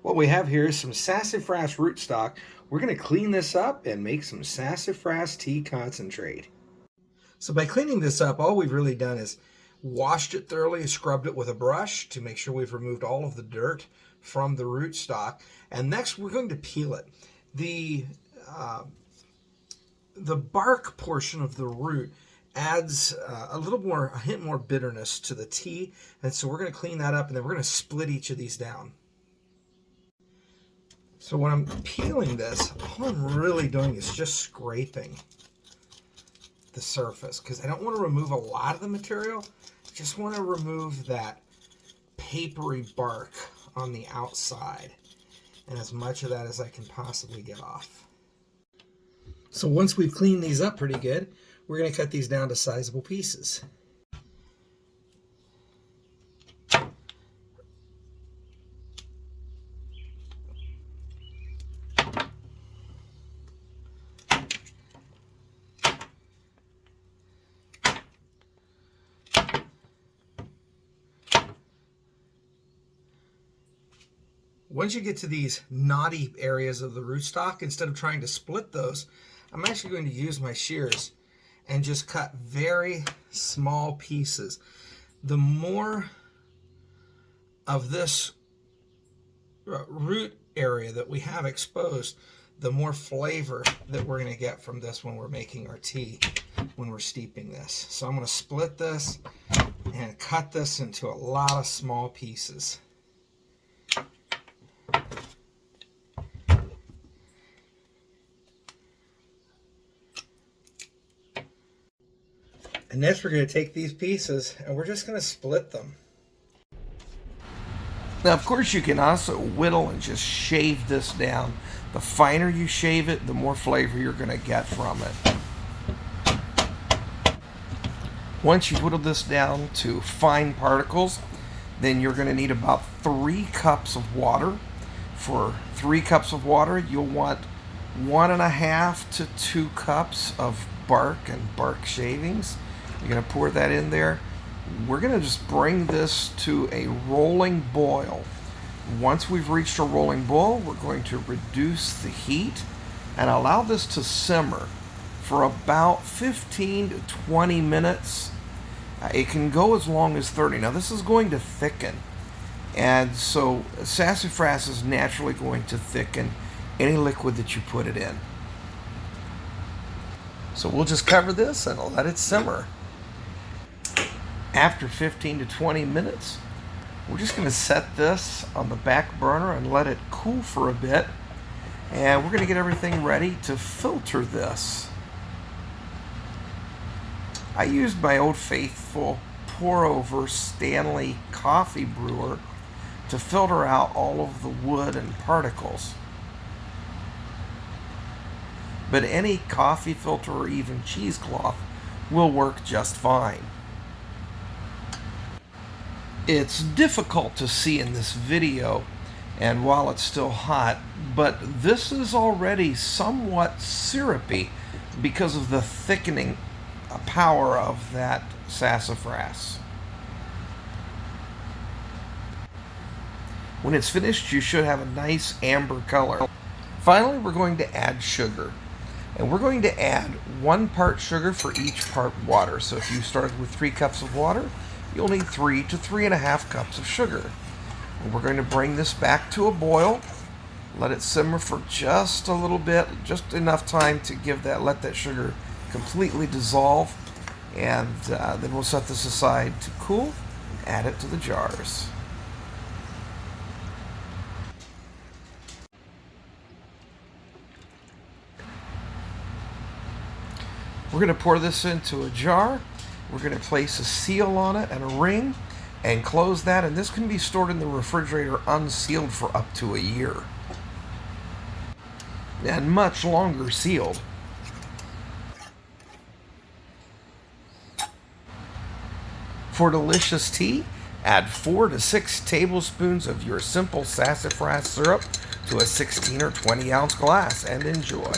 What we have here is some sassafras rootstock. We're going to clean this up and make some sassafras tea concentrate. So by cleaning this up, all we've really done is washed it thoroughly, scrubbed it with a brush to make sure we've removed all of the dirt from the rootstock. And next we're going to peel it. The bark portion of the root adds a hint more bitterness to the tea. And so we're going to clean that up, and then we're going to split each of these down. So when I'm peeling this, all I'm really doing is just scraping the surface, because I don't want to remove a lot of the material. I just want to remove that papery bark on the outside, and as much of that as I can possibly get off. So once we've cleaned these up pretty good, we're going to cut these down to sizable pieces. Once you get to these knotty areas of the rootstock, instead of trying to split those, I'm actually going to use my shears and just cut very small pieces. The more of this root area that we have exposed, the more flavor that we're going to get from this when we're making our tea, when we're steeping this. So I'm going to split this and cut this into a lot of small pieces. And next we're going to take these pieces and we're just going to split them. Now, of course, you can also whittle and just shave this down. The finer you shave it, the more flavor you're going to get from it. Once you've whittled this down to fine particles, then you're going to need about 3 cups of water. For 3 cups of water, you'll want 1.5 to 2 cups of bark and bark shavings. You're going to pour that in there. We're going to just bring this to a rolling boil. Once we've reached a rolling boil, we're going to reduce the heat and allow this to simmer for about 15 to 20 minutes. It can go as long as 30. Now this is going to thicken, and so sassafras is naturally going to thicken any liquid that you put it in. So we'll just cover this and let it simmer. After 15 to 20 minutes, we're just going to set this on the back burner and let it cool for a bit. And we're going to get everything ready to filter this. I used my old faithful pour-over Stanley coffee brewer to filter out all of the wood and particles. But any coffee filter or even cheesecloth will work just fine. It's difficult to see in this video, and while it's still hot, but this is already somewhat syrupy because of the thickening power of that sassafras. When it's finished, you should have a nice amber color. Finally, we're going to add sugar. And we're going to add 1 part sugar for each part water. So if you started with 3 cups of water, you'll need 3 to 3.5 cups of sugar. And we're going to bring this back to a boil. Let it simmer for just a little bit, just enough time to let that sugar completely dissolve. And then we'll set this aside to cool. Add it to the jars. We're going to pour this into a jar. We're going to place a seal on it and a ring and close that, and this can be stored in the refrigerator unsealed for up to a year. And much longer sealed. For delicious tea, add 4 to 6 tablespoons of your simple sassafras syrup to a 16 or 20 ounce glass and enjoy.